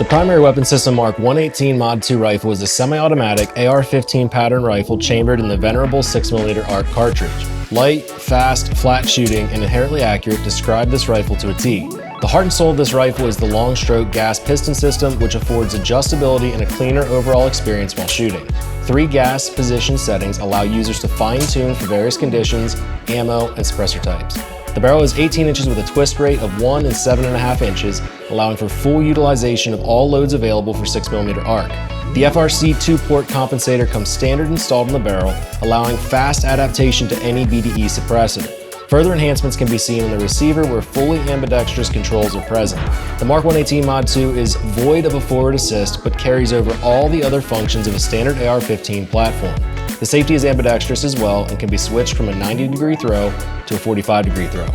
Primary Weapons System Mark 118 Mod 2 rifle is a semi-automatic AR-15 pattern rifle chambered in the venerable 6mm ARC cartridge. Light, fast, flat shooting, and inherently accurate describe this rifle to a T. The heart and soul of this rifle is the long stroke gas piston system, which affords adjustability and a cleaner overall experience while shooting. 3 gas position settings allow users to fine-tune for various conditions, ammo, and suppressor types. The barrel is 18 inches with a twist rate of 1 and 7.5 inches, allowing for full utilization of all loads available for 6mm ARC. The FRC 2-port compensator comes standard installed in the barrel, allowing fast adaptation to any BDE suppressor. Further enhancements can be seen in the receiver where fully ambidextrous controls are present. The Mark 118 Mod 2 is void of a forward assist, but carries over all the other functions of a standard AR-15 platform. The safety is ambidextrous as well and can be switched from a 90-degree throw to a 45-degree throw.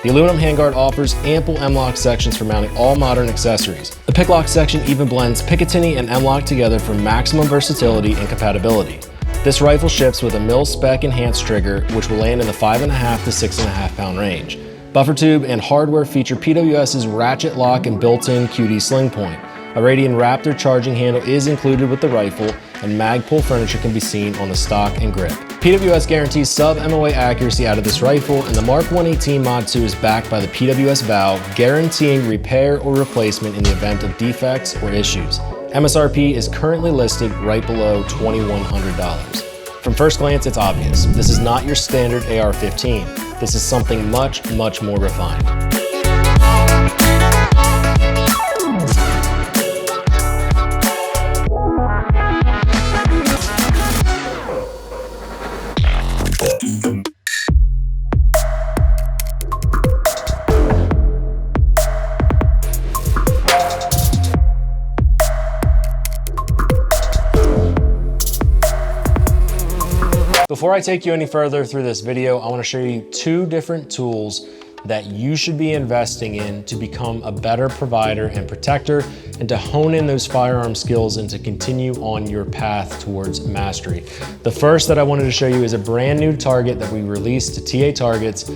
The aluminum handguard offers ample M-LOK sections for mounting all modern accessories. The pick-lock section even blends Picatinny and M-LOK together for maximum versatility and compatibility. This rifle ships with a mil-spec enhanced trigger, which will land in the 5.5 to 6.5 pound range. Buffer tube and hardware feature PWS's ratchet lock and built-in QD sling point. A Radian Raptor charging handle is included with the rifle, and mag pull furniture can be seen on the stock and grip. PWS guarantees sub-MOA accuracy out of this rifle, and the Mark 118 Mod 2 is backed by the PWS valve, guaranteeing repair or replacement in the event of defects or issues. MSRP is currently listed right below $2,100. From first glance, it's obvious. This is not your standard AR-15. This is something much, much more refined. Before I take you any further through this video, I want to show you 2 different tools that you should be investing in to become a better provider and protector, and to hone in those firearm skills and to continue on your path towards mastery. The first that I wanted to show you is a brand new target that we released to TA Targets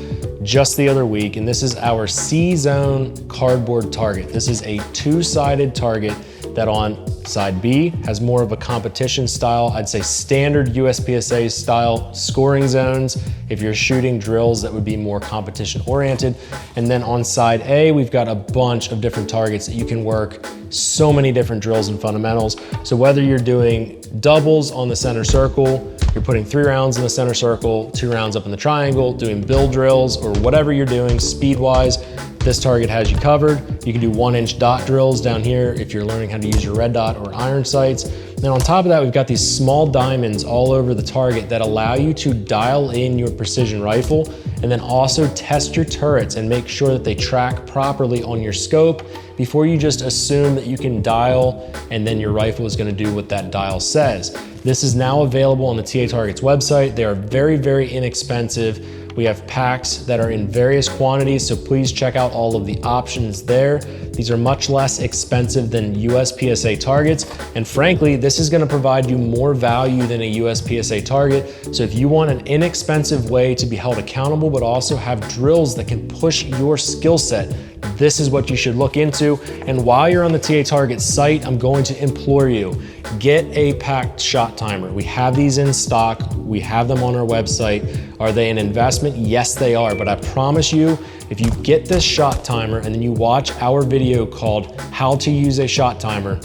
just the other week, and this is our C-Zone cardboard target. This is a 2-sided target that on side B has more of a competition style, I'd say standard USPSA style scoring zones. If you're shooting drills, that would be more competition oriented. And then on side A, we've got a bunch of different targets that you can work so many different drills and fundamentals. So whether you're doing doubles on the center circle, you're putting 3 rounds in the center circle, 2 rounds up in the triangle, doing build drills, or whatever you're doing speed-wise, this target has you covered. You can do 1-inch dot drills down here if you're learning how to use your red dot or iron sights. Then on top of that, we've got these small diamonds all over the target that allow you to dial in your precision rifle, and then also test your turrets and make sure that they track properly on your scope before you just assume that you can dial and then your rifle is going to do what that dial says. This is now available on the TA Targets website. They are very, very inexpensive. We have packs that are in various quantities, so please check out all of the options there. These are much less expensive than USPSA targets, and frankly, this is gonna provide you more value than a USPSA target. So if you want an inexpensive way to be held accountable, but also have drills that can push your skill set, this is what you should look into. And while you're on the TA Target site, I'm going to implore you, get a packed shot timer. We have these in stock. We have them on our website. Are they an investment? Yes, they are. But I promise you, if you get this shot timer and then you watch our video called How to Use a Shot Timer,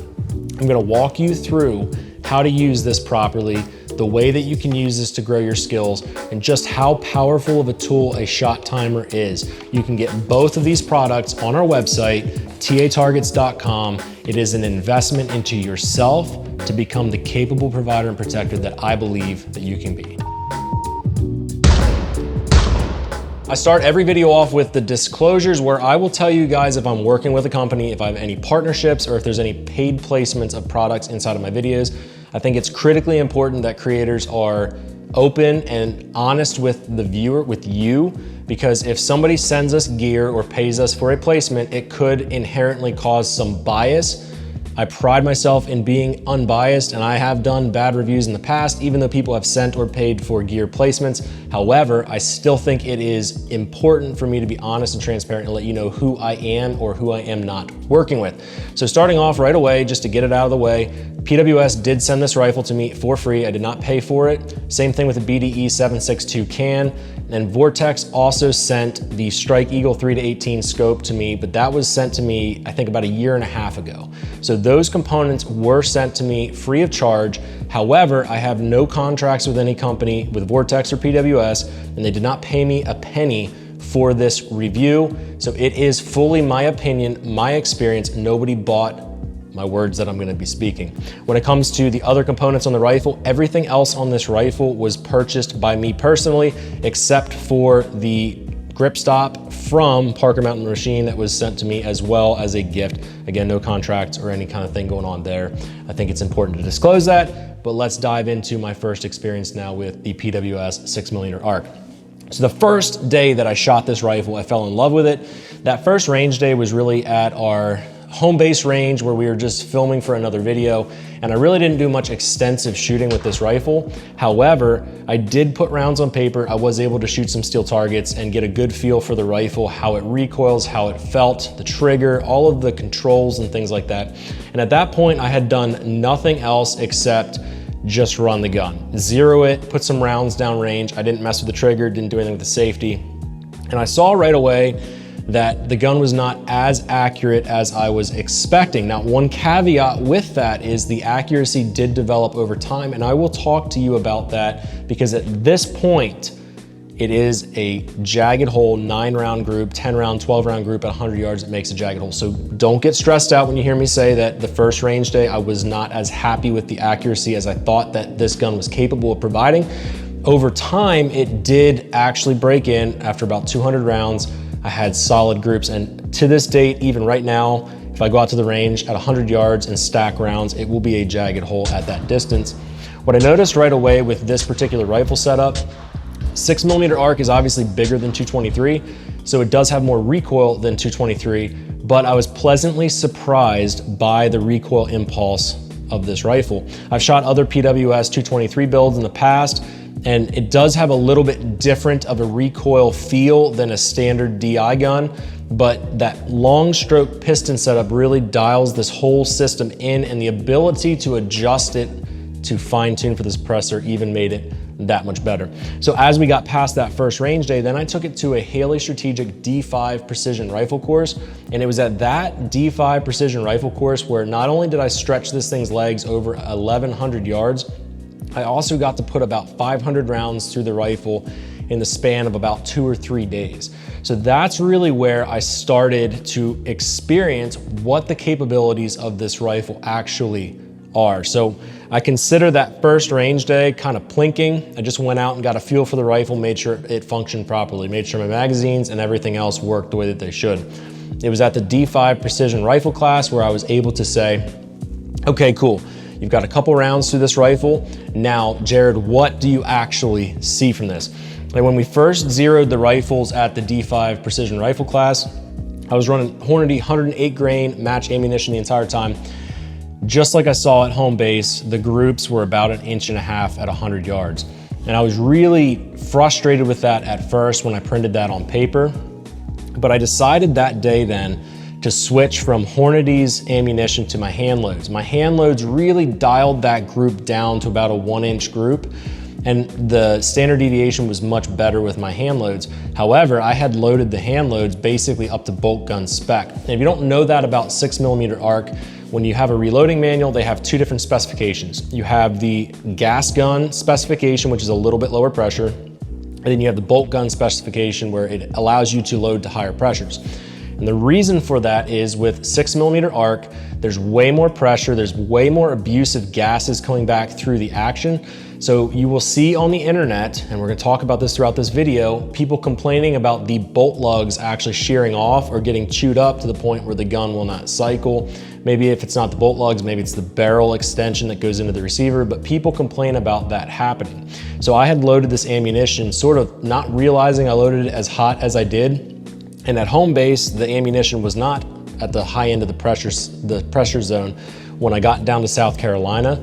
I'm gonna walk you through how to use this properly, the way that you can use this to grow your skills, and just how powerful of a tool a shot timer is. You can get both of these products on our website, tatargets.com. It is an investment into yourself to become the capable provider and protector that I believe that you can be. I start every video off with the disclosures where I will tell you guys if I'm working with a company, if I have any partnerships, or if there's any paid placements of products inside of my videos. I think it's critically important that creators are open and honest with the viewer, with you, because if somebody sends us gear or pays us for a placement, it could inherently cause some bias I pride myself in being unbiased, and I have done bad reviews in the past, even though people have sent or paid for gear placements. However, I still think it is important for me to be honest and transparent and let you know who I am or who I am not working with. So starting off right away, just to get it out of the way, PWS did send this rifle to me for free. I did not pay for it. Same thing with the BDE 7.62 can. And Vortex also sent the Strike Eagle 3-18 scope to me, but that was sent to me, I think, about a year and a half ago. So those components were sent to me free of charge. However, I have no contracts with any company, with Vortex or PWS, and they did not pay me a penny for this review. So it is fully my opinion, my experience. Nobody bought my words that I'm gonna be speaking. When it comes to the other components on the rifle, everything else on this rifle was purchased by me personally, except for the grip stop from Parker Mountain Machine that was sent to me as well as a gift. Again, no contracts or any kind of thing going on there. I think it's important to disclose that, but let's dive into my first experience now with the PWS 6mm ARC. So the first day that I shot this rifle, I fell in love with it. That first range day was really at our home base range where we were just filming for another video, and I really didn't do much extensive shooting with this rifle. However, I did put rounds on paper. I was able to shoot some steel targets and get a good feel for the rifle, how it recoils, how it felt, the trigger, all of the controls and things like that. And at that point, I had done nothing else except just run the gun. Zero it, put some rounds down range. I didn't mess with the trigger, didn't do anything with the safety. And I saw right away that the gun was not as accurate as I was expecting. Now, one caveat with that is the accuracy did develop over time, and I will talk to you about that because at this point, it is a jagged hole 9-round group, 10-round, 12-round group at 100 yards, it makes a jagged hole. So don't get stressed out when you hear me say that the first range day, I was not as happy with the accuracy as I thought that this gun was capable of providing. Over time, it did actually break in after about 200 rounds. I had solid groups, and to this date, even right now, if I go out to the range at 100 yards and stack rounds, it will be a jagged hole at that distance. What I noticed right away with this particular rifle setup, 6mm ARC is obviously bigger than 223, so it does have more recoil than 223, but I was pleasantly surprised by the recoil impulse of this rifle. I've shot other PWS 223 builds in the past, and it does have a little bit different of a recoil feel than a standard DI gun, but that long stroke piston setup really dials this whole system in, and the ability to adjust it to fine tune for the suppressor even made it that much better. So as we got past that first range day, then I took it to a Haley Strategic D5 precision rifle course. And it was at that D5 precision rifle course where not only did I stretch this thing's legs over 1,100 yards, I also got to put about 500 rounds through the rifle in the span of about 2 or 3 days. So that's really where I started to experience what the capabilities of this rifle actually are. So I consider that first range day kind of plinking. I just went out and got a feel for the rifle, made sure it functioned properly, made sure my magazines and everything else worked the way that they should. It was at the D5 precision rifle class where I was able to say, okay, cool. You've got a couple rounds through this rifle. Now, Jared, what do you actually see from this? And when we first zeroed the rifles at the D5 precision rifle class, I was running Hornady 108 grain match ammunition the entire time. Just like I saw at home base, the groups were about 1.5 inches at 100 yards. And I was really frustrated with that at first when I printed that on paper. But I decided that day then to switch from Hornady's ammunition to my hand loads. My hand loads really dialed that group down to about a 1-inch group, and the standard deviation was much better with my hand loads. However, I had loaded the hand loads basically up to bolt gun spec. And if you don't know that about 6mm ARC, when you have a reloading manual, they have 2 different specifications. You have the gas gun specification, which is a little bit lower pressure, and then you have the bolt gun specification where it allows you to load to higher pressures. And the reason for that is with 6mm ARC, there's way more pressure, there's way more abusive gases coming back through the action. So you will see on the internet, and we're gonna talk about this throughout this video, people complaining about the bolt lugs actually shearing off or getting chewed up to the point where the gun will not cycle. Maybe if it's not the bolt lugs, maybe it's the barrel extension that goes into the receiver, but people complain about that happening. So I had loaded this ammunition, sort of not realizing I loaded it as hot as I did. And at home base, the ammunition was not at the high end of the pressure zone. When I got down to South Carolina,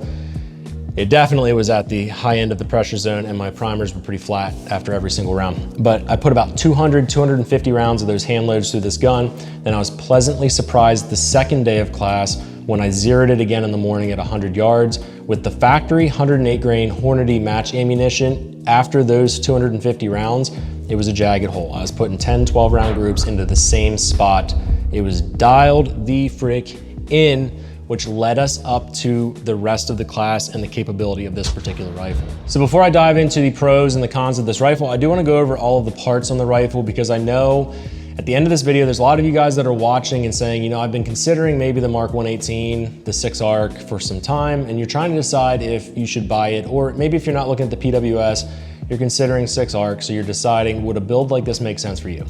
it definitely was at the high end of the pressure zone, and my primers were pretty flat after every single round. But I put about 250 rounds of those hand loads through this gun. Then I was pleasantly surprised the second day of class when I zeroed it again in the morning at 100 yards with the factory 108 grain Hornady match ammunition. After those 250 rounds, it was a jagged hole. I was putting 10, 12 round groups into the same spot. It was dialed the frick in, which led us up to the rest of the class and the capability of this particular rifle. So before I dive into the pros and the cons of this rifle, I do want to go over all of the parts on the rifle, because I know at the end of this video, there's a lot of you guys that are watching and saying, you know, I've been considering maybe the Mark 118, the 6 ARC for some time, and you're trying to decide if you should buy it, or maybe if you're not looking at the PWS, you're considering 6 ARC, so you're deciding, would a build like this make sense for you?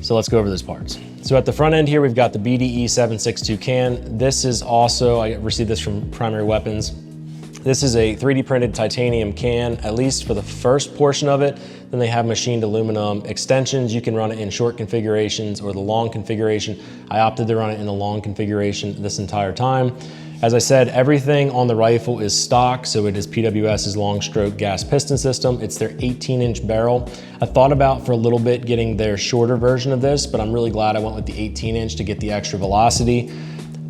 So let's go over those parts. So at the front end here, we've got the BDE 762 can. This is also, I received this from Primary Weapons. This is a 3D printed titanium can, at least for the first portion of it. Then they have machined aluminum extensions. You can run it in short configurations or the long configuration. I opted to run it in the long configuration this entire time. As I said, everything on the rifle is stock, so it is PWS's long stroke gas piston system. It's their 18-inch barrel. I thought about for a little bit getting their shorter version of this, but I'm really glad I went with the 18-inch to get the extra velocity.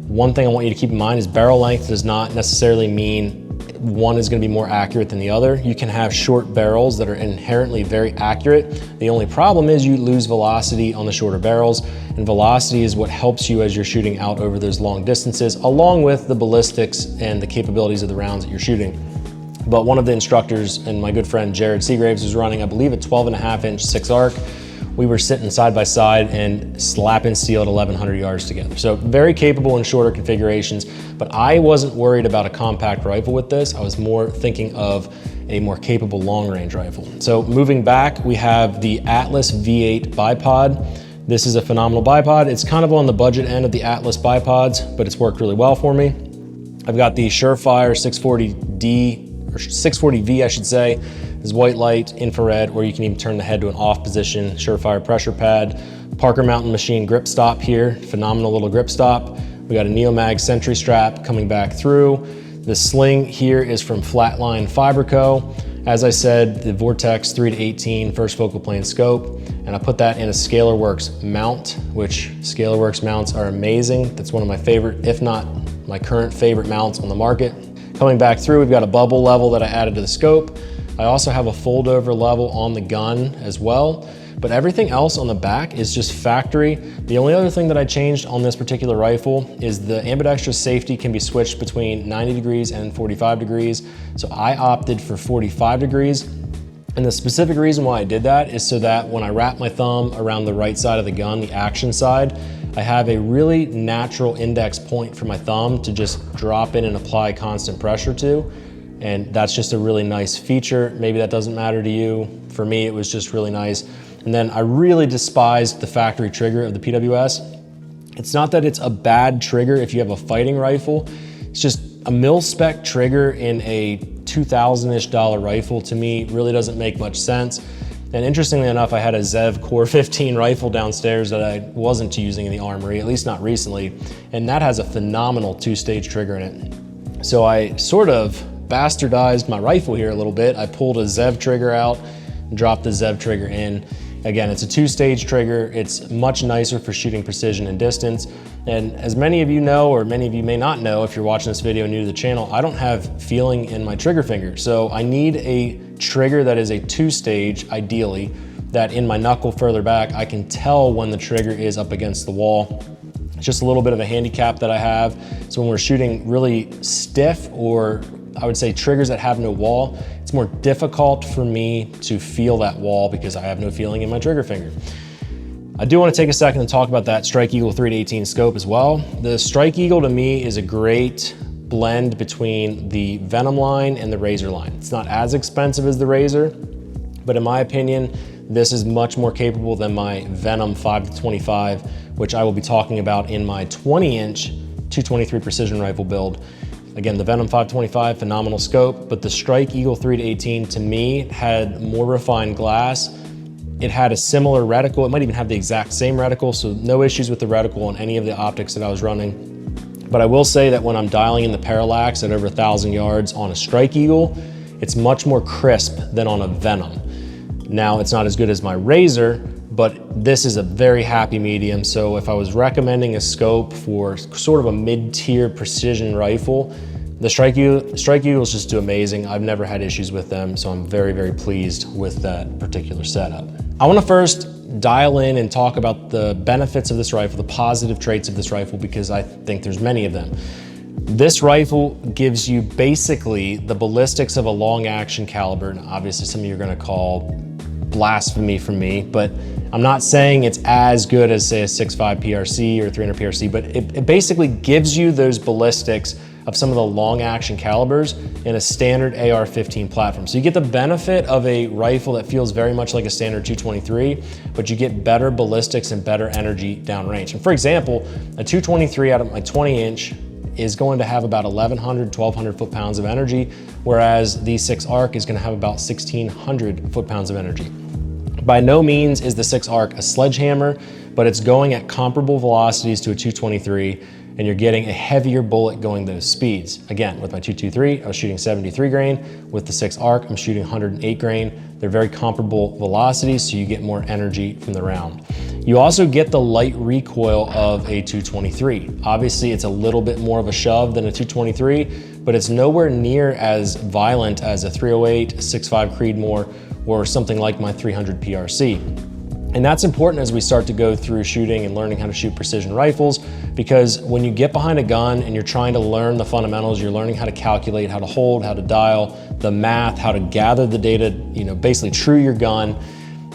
One thing I want you to keep in mind is barrel length does not necessarily mean one is going to be more accurate than the other. You can have short barrels that are inherently very accurate. The only problem is you lose velocity on the shorter barrels, and velocity is what helps you as you're shooting out over those long distances, along with the ballistics and the capabilities of the rounds that you're shooting. But one of the instructors, and my good friend Jared Seagraves, was running, I believe, a 12.5-inch 6 ARC. We were sitting side by side and slapping steel at 1,100 yards together. So very capable in shorter configurations, but I wasn't worried about a compact rifle with this. I was more thinking of a more capable long-range rifle. So moving back, we have the Atlas V8 bipod. This is a phenomenal bipod. It's kind of on the budget end of the Atlas bipods, but it's worked really well for me. I've got the Surefire 640D, or 640V, I should say. Is white light, infrared, or you can even turn the head to an off position. Surefire pressure pad, Parker Mountain Machine grip stop here, phenomenal little grip stop. We got a Neomag Sentry strap coming back through. The sling here is from Flatline Fiberco. As I said, the Vortex 3-18 first focal plane scope, and I put that in a ScalarWorks mount, which ScalarWorks mounts are amazing. That's one of my favorite, if not my current favorite mounts on the market. Coming back through, we've got a bubble level that I added to the scope. I also have a fold over level on the gun as well, but everything else on the back is just factory. The only other thing that I changed on this particular rifle is the ambidextrous safety can be switched between 90 degrees and 45 degrees. So I opted for 45 degrees. And the specific reason why I did that is so that when I wrap my thumb around the right side of the gun, the action side, I have a really natural index point for my thumb to just drop in and apply constant pressure to. And that's just a really nice feature. Maybe that doesn't matter to you. For me, it was just really nice. And then I really despised the factory trigger of the PWS. It's not that it's a bad trigger if you have a fighting rifle. It's just a mil-spec trigger in a $2,000-ish rifle, to me, really doesn't make much sense. And interestingly enough, I had a Zev Core 15 rifle downstairs that I wasn't using in the armory, at least not recently. And that has a phenomenal 2-stage trigger in it. So I sort of bastardized my rifle here a little bit. I pulled a Zev trigger out and dropped the Zev trigger in. Again, it's a 2-stage trigger. It's much nicer for shooting precision and distance. And as many of you know, or many of you may not know if you're watching this video new to the channel, I don't have feeling in my trigger finger. So I need a trigger that is a 2-stage, ideally, that in my knuckle further back, I can tell when the trigger is up against the wall. It's just a little bit of a handicap that I have. So when we're shooting really stiff, or I would say triggers that have no wall, it's more difficult for me to feel that wall because I have no feeling in my trigger finger. I do want to take a second and talk about that Strike Eagle 3-18 scope as well. The Strike Eagle to me is a great blend between the Venom line and the Razor line. It's not as expensive as the Razor, but in my opinion, this is much more capable than my Venom 5-25, which I will be talking about in my 20-inch 223 precision rifle build. Again, the Venom 525, phenomenal scope, but the Strike Eagle 3-18 to me had more refined glass, It had a similar reticle. It might even have the exact same reticle, so no issues with the reticle on any of the optics that I was running. But I will say that when I'm dialing in the parallax at over 1,000 yards on a Strike Eagle, it's much more crisp than on a Venom. Now, it's not as good as my Razor, but this is a very happy medium. So if I was recommending a scope for sort of a mid-tier precision rifle, the Strike Eagles just do amazing. I've never had issues with them, so I'm very, very pleased with that particular setup. I wanna first dial in and talk about the benefits of this rifle, the positive traits of this rifle, because I think there's many of them. This rifle gives you basically the ballistics of a long action caliber, and obviously some of you are gonna call blasphemy from me, but I'm not saying it's as good as say a 6.5 PRC or 300 PRC, but it basically gives you those ballistics of some of the long action calibers in a standard AR-15 platform. So you get the benefit of a rifle that feels very much like a standard 223, but you get better ballistics and better energy downrange. And for example, a 223 out of my 20-inch is going to have about 1,100, 1,200 foot-pounds of energy, whereas the 6 ARC is gonna have about 1,600 foot-pounds of energy. By no means is the 6 ARC a sledgehammer, but it's going at comparable velocities to a 223, and you're getting a heavier bullet going those speeds. Again, with my 223, I was shooting 73 grain. With the 6 ARC, I'm shooting 108 grain. They're very comparable velocities, so you get more energy from the round. You also get the light recoil of a 223. Obviously, it's a little bit more of a shove than a 223, but it's nowhere near as violent as a 308, a 6.5 Creedmoor, or something like my 300 PRC. And that's important as we start to go through shooting and learning how to shoot precision rifles, because when you get behind a gun and you're trying to learn the fundamentals, you're learning how to calculate, how to hold, how to dial, the math, how to gather the data, basically true your gun.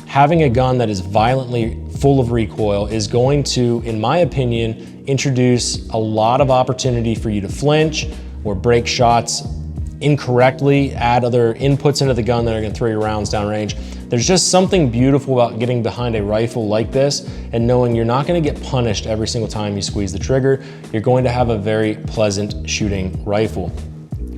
Having a gun that is violently full of recoil is going to, in my opinion, introduce a lot of opportunity for you to flinch or break shots incorrectly, add other inputs into the gun that are gonna throw your rounds downrange. There's just something beautiful about getting behind a rifle like this and knowing you're not gonna get punished every single time you squeeze the trigger. You're going to have a very pleasant shooting rifle.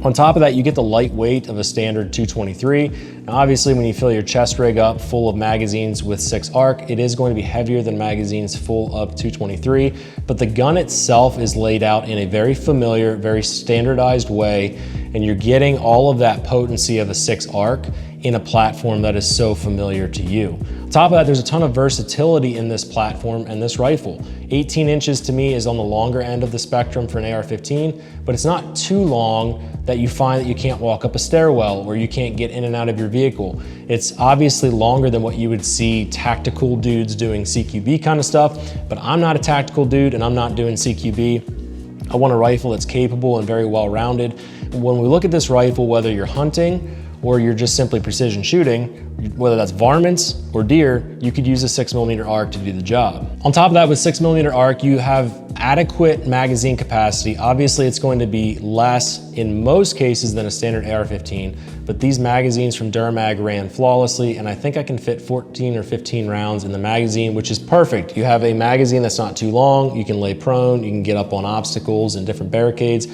On top of that, you get the lightweight of a standard 223. Now, obviously, when you fill your chest rig up full of magazines with 6 ARC, it is going to be heavier than magazines full of 223, but the gun itself is laid out in a very familiar, very standardized way, and you're getting all of that potency of a 6 ARC in a platform that is so familiar to you. On top of that, there's a ton of versatility in this platform and this rifle. 18 inches to me is on the longer end of the spectrum for an AR-15, but it's not too long that you find that you can't walk up a stairwell or you can't get in and out of your vehicle. It's obviously longer than what you would see tactical dudes doing CQB kind of stuff, but I'm not a tactical dude and I'm not doing CQB. I want a rifle that's capable and very well-rounded. When we look at this rifle, whether you're hunting or you're just simply precision shooting, whether that's varmints or deer, you could use a 6mm ARC to do the job. On top of that, with 6mm ARC, you have adequate magazine capacity. Obviously, it's going to be less in most cases than a standard AR-15, but these magazines from Durmag ran flawlessly, and I think I can fit 14 or 15 rounds in the magazine, which is perfect. You have a magazine that's not too long, you can lay prone, you can get up on obstacles and different barricades,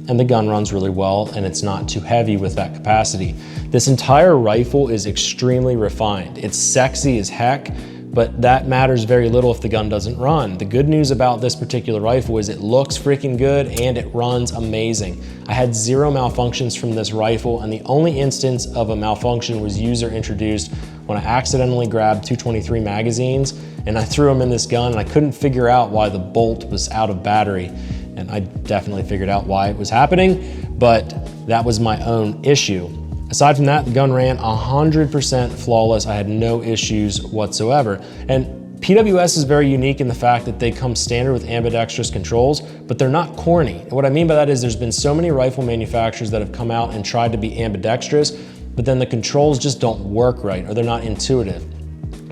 and the gun runs really well, and it's not too heavy with that capacity. This entire rifle is extremely refined. It's sexy as heck, but that matters very little if the gun doesn't run. The good news about this particular rifle is it looks freaking good and it runs amazing. I had 0 malfunctions from this rifle, and the only instance of a malfunction was user introduced when I accidentally grabbed 223 magazines and I threw them in this gun, and I couldn't figure out why the bolt was out of battery. And I definitely figured out why it was happening, but that was my own issue. Aside from that, the gun ran 100% flawless. I had no issues whatsoever. And PWS is very unique in the fact that they come standard with ambidextrous controls, but they're not corny. And what I mean by that is there's been so many rifle manufacturers that have come out and tried to be ambidextrous, but then the controls just don't work right, or they're not intuitive.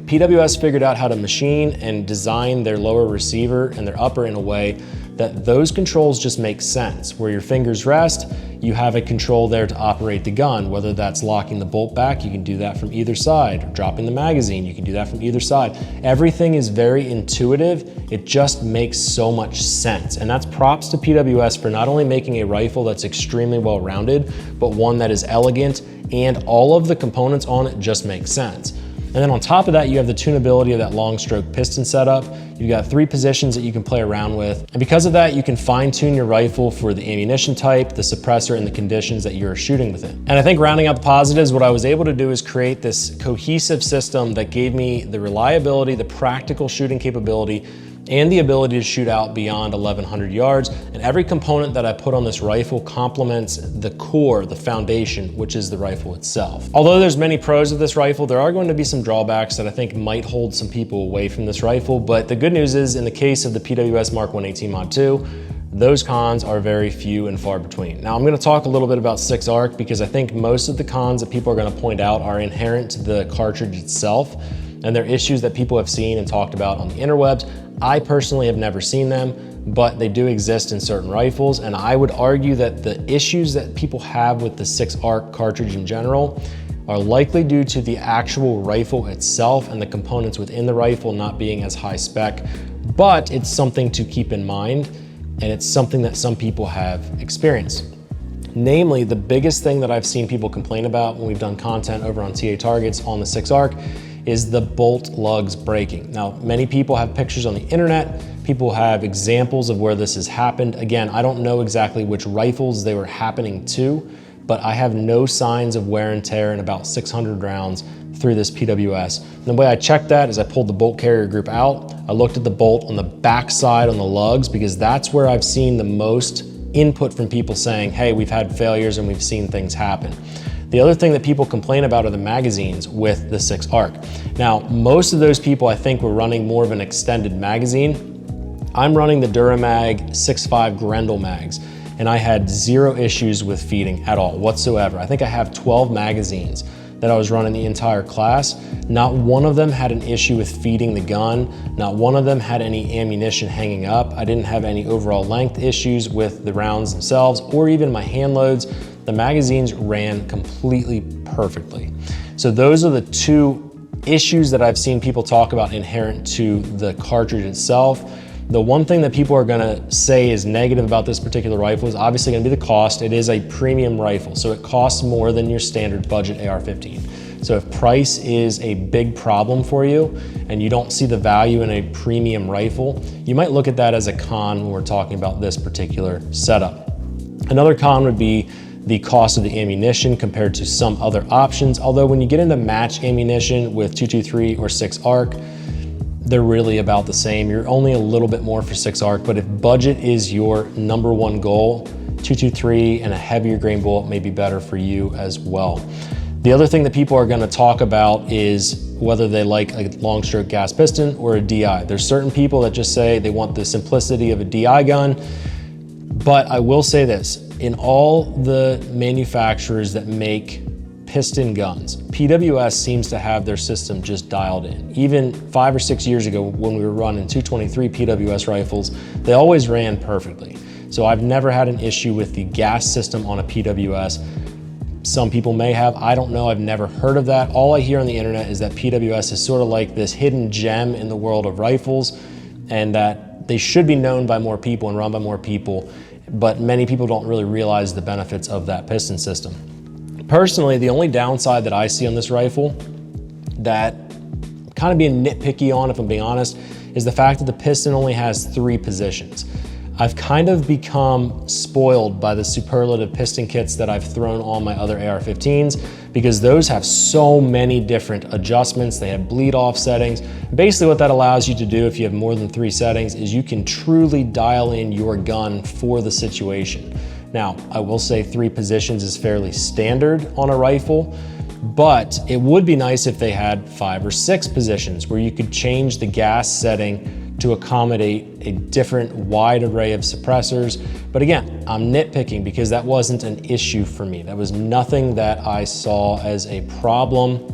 PWS figured out how to machine and design their lower receiver and their upper in a way that those controls just make sense. Where your fingers rest, you have a control there to operate the gun, whether that's locking the bolt back, you can do that from either side, or dropping the magazine, you can do that from either side. Everything is very intuitive, it just makes so much sense. And that's props to PWS for not only making a rifle that's extremely well-rounded, but one that is elegant and all of the components on it just make sense. And then on top of that, you have the tunability of that long stroke piston setup. You've got 3 positions that you can play around with. And because of that, you can fine tune your rifle for the ammunition type, the suppressor, and the conditions that you're shooting within. And I think rounding out the positives, what I was able to do is create this cohesive system that gave me the reliability, the practical shooting capability, and the ability to shoot out beyond 1,100 yards. And every component that I put on this rifle complements the core, the foundation, which is the rifle itself. Although there's many pros of this rifle, there are going to be some drawbacks that I think might hold some people away from this rifle. But the good news is, in the case of the PWS Mark 118 Mod 2, those cons are very few and far between. Now I'm gonna talk a little bit about 6-ARC because I think most of the cons that people are gonna point out are inherent to the cartridge itself, and they're issues that people have seen and talked about on the interwebs. I personally have never seen them, but they do exist in certain rifles, and I would argue that the issues that people have with the 6-ARC cartridge in general are likely due to the actual rifle itself and the components within the rifle not being as high spec, but it's something to keep in mind, and it's something that some people have experienced. Namely, the biggest thing that I've seen people complain about when we've done content over on TA Targets on the 6-ARC is the bolt lugs breaking. Now, many people have pictures on the internet. People have examples of where this has happened. Again, I don't know exactly which rifles they were happening to, but I have no signs of wear and tear in about 600 rounds through this PWS. And the way I checked that is I pulled the bolt carrier group out. I looked at the bolt on the back side on the lugs because that's where I've seen the most input from people saying, hey, we've had failures and we've seen things happen. The other thing that people complain about are the magazines with the 6-ARC. Now, most of those people I think were running more of an extended magazine. I'm running the Duramag 6.5 Grendel mags, and I had 0 issues with feeding at all whatsoever. I think I have 12 magazines that I was running the entire class. Not one of them had an issue with feeding the gun. Not one of them had any ammunition hanging up. I didn't have any overall length issues with the rounds themselves or even my hand loads. The magazines ran completely perfectly. So those are the 2 issues that I've seen people talk about inherent to the cartridge itself. The one thing that people are gonna say is negative about this particular rifle is obviously gonna be the cost. It is a premium rifle, so it costs more than your standard budget AR-15. So if price is a big problem for you and you don't see the value in a premium rifle, you might look at that as a con when we're talking about this particular setup. Another con would be the cost of the ammunition compared to some other options. Although when you get into match ammunition with 223 or 6-ARC, they're really about the same. You're only a little bit more for 6-ARC, but if budget is your #1 goal, 223 and a heavier grain bullet may be better for you as well. The other thing that people are gonna talk about is whether they like a long stroke gas piston or a DI. There's certain people that just say they want the simplicity of a DI gun, but I will say this, in all the manufacturers that make piston guns, PWS seems to have their system just dialed in. Even 5 or 6 years ago when we were running 223 PWS rifles, they always ran perfectly. So I've never had an issue with the gas system on a PWS. Some people may have, I don't know, I've never heard of that. All I hear on the internet is that PWS is sort of like this hidden gem in the world of rifles and that they should be known by more people and run by more people, but many people don't really realize the benefits of that piston system. Personally, the only downside that I see on this rifle that I'm kind of being nitpicky on, if I'm being honest, is the fact that the piston only has 3 positions. I've kind of become spoiled by the superlative piston kits that I've thrown on my other AR-15s because those have so many different adjustments. They have bleed off settings. Basically what that allows you to do if you have more than 3 settings is you can truly dial in your gun for the situation. Now, I will say 3 positions is fairly standard on a rifle, but it would be nice if they had 5 or 6 positions where you could change the gas setting to accommodate a different wide array of suppressors. But again, I'm nitpicking because that wasn't an issue for me. That was nothing that I saw as a problem,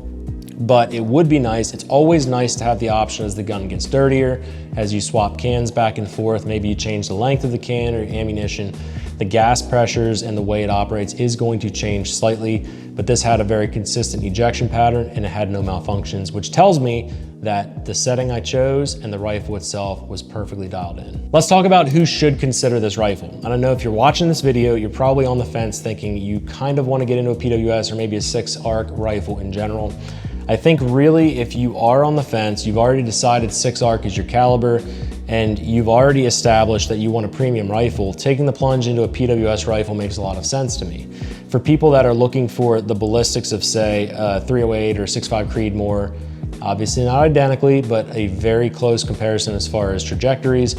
but it would be nice. It's always nice to have the option as the gun gets dirtier, as you swap cans back and forth, maybe you change the length of the can or ammunition. The gas pressures and the way it operates is going to change slightly, but this had a very consistent ejection pattern and it had no malfunctions, which tells me that the setting I chose and the rifle itself was perfectly dialed in. Let's talk about who should consider this rifle. I don't know if you're watching this video, you're probably on the fence thinking you kind of want to get into a PWS or maybe a 6-ARC rifle in general. I think really if you are on the fence, you've already decided 6 ARC is your caliber, and you've already established that you want a premium rifle, taking the plunge into a PWS rifle makes a lot of sense to me. For people that are looking for the ballistics of, say, 308 or 6.5 Creedmoor, obviously not identically, but a very close comparison as far as trajectories,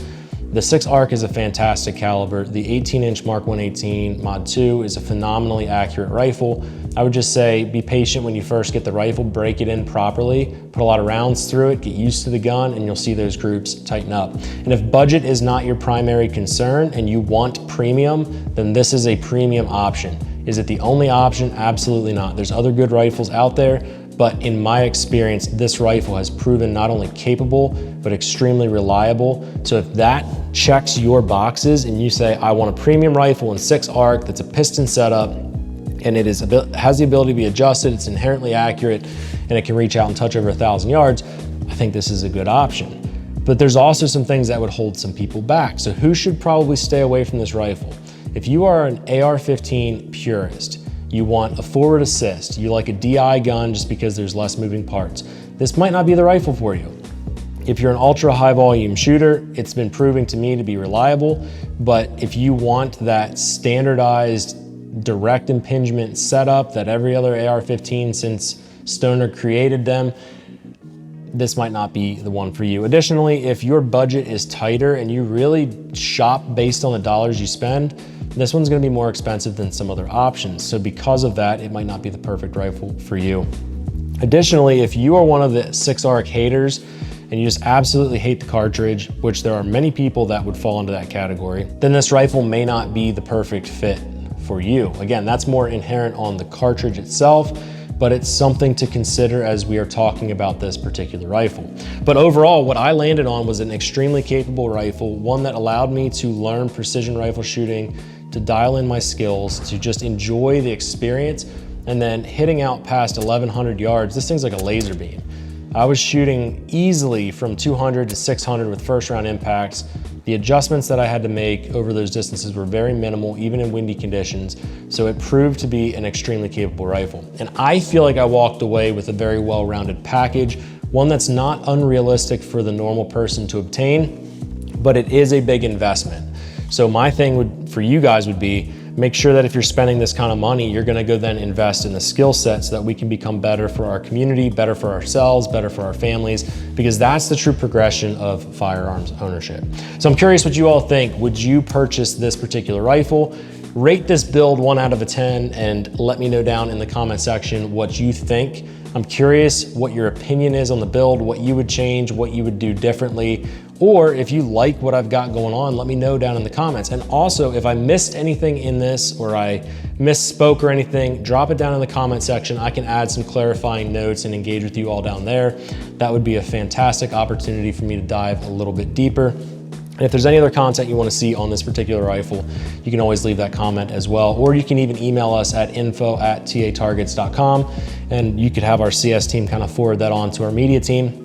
the 6 ARC is a fantastic caliber. The 18-inch Mark 118 Mod 2 is a phenomenally accurate rifle. I would just say be patient when you first get the rifle, break it in properly, put a lot of rounds through it, get used to the gun, and you'll see those groups tighten up. And if budget is not your primary concern and you want premium, then this is a premium option. Is it the only option? Absolutely not. There's other good rifles out there, but in my experience, this rifle has proven not only capable, but extremely reliable. So if that checks your boxes and you say, I want a premium rifle in 6 ARC that's a piston setup, and it has the ability to be adjusted, it's inherently accurate, and it can reach out and touch over 1,000 yards, I think this is a good option. But there's also some things that would hold some people back. So who should probably stay away from this rifle? If you are an AR-15 purist, you want a forward assist, you like a DI gun just because there's less moving parts, this might not be the rifle for you. If you're an ultra high volume shooter, it's been proving to me to be reliable, but if you want that standardized direct impingement setup that every other AR-15 since Stoner created them, this might not be the one for you. Additionally, if your budget is tighter and you really shop based on the dollars you spend, this one's gonna be more expensive than some other options. So because of that, it might not be the perfect rifle for you. Additionally, if you are one of the 6 ARC haters and you just absolutely hate the cartridge, which there are many people that would fall into that category, then this rifle may not be the perfect fit for you. Again, that's more inherent on the cartridge itself, but it's something to consider as we are talking about this particular rifle. But overall, what I landed on was an extremely capable rifle, one that allowed me to learn precision rifle shooting, to dial in my skills, to just enjoy the experience, and then hitting out past 1,100 yards, this thing's like a laser beam. I was shooting easily from 200 to 600 with first round impacts. The adjustments that I had to make over those distances were very minimal, even in windy conditions. So it proved to be an extremely capable rifle. And I feel like I walked away with a very well-rounded package, one that's not unrealistic for the normal person to obtain, but it is a big investment. So my thing for you guys would be, make sure that if you're spending this kind of money, you're gonna go then invest in the skill set so that we can become better for our community, better for ourselves, better for our families, because that's the true progression of firearms ownership. So I'm curious what you all think. Would you purchase this particular rifle? Rate this build 1 out of 10 and let me know down in the comment section what you think. I'm curious what your opinion is on the build, what you would change, what you would do differently, or if you like what I've got going on, let me know down in the comments. And also, if I missed anything in this or I misspoke or anything, drop it down in the comment section. I can add some clarifying notes and engage with you all down there. That would be a fantastic opportunity for me to dive a little bit deeper. And if there's any other content you want to see on this particular rifle, you can always leave that comment as well. Or you can even email us at info@tatargets.com, and you could have our CS team kind of forward that on to our media team,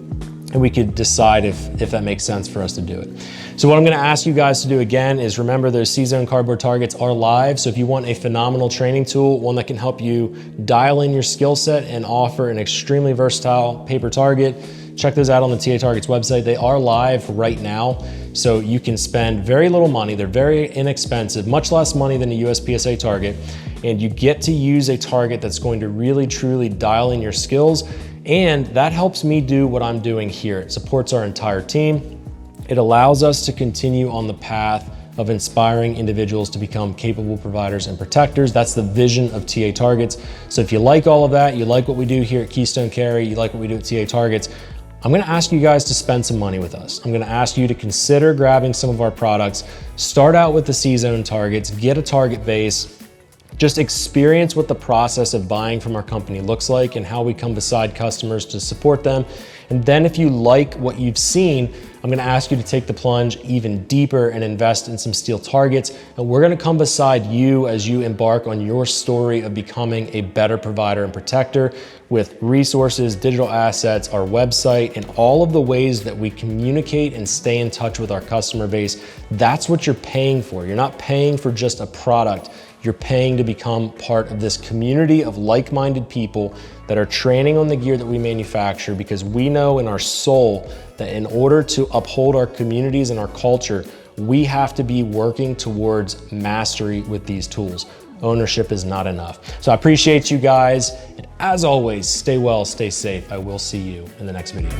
and we could decide if that makes sense for us to do it. So what I'm gonna ask you guys to do again is remember those C-Zone cardboard targets are live. So if you want a phenomenal training tool, one that can help you dial in your skill set and offer an extremely versatile paper target, check those out on the TA Targets website. They are live right now. So you can spend very little money. They're very inexpensive, much less money than a USPSA target. And you get to use a target that's going to really, truly dial in your skills. And that helps me do what I'm doing here. It supports our entire team. It allows us to continue on the path of inspiring individuals to become capable providers and protectors. That's the vision of TA Targets. So if you like all of that, you like what we do here at Keystone Carry, you like what we do at TA Targets, I'm gonna ask you guys to spend some money with us. I'm gonna ask you to consider grabbing some of our products. Start out with the C-Zone targets, get a target base, just experience what the process of buying from our company looks like and how we come beside customers to support them. And then if you like what you've seen, I'm gonna ask you to take the plunge even deeper and invest in some steel targets. And we're gonna come beside you as you embark on your story of becoming a better provider and protector with resources, digital assets, our website, and all of the ways that we communicate and stay in touch with our customer base. That's what you're paying for. You're not paying for just a product. You're paying to become part of this community of like-minded people that are training on the gear that we manufacture, because we know in our soul that in order to uphold our communities and our culture, we have to be working towards mastery with these tools. Ownership is not enough. So I appreciate you guys. And as always, stay well, stay safe. I will see you in the next video.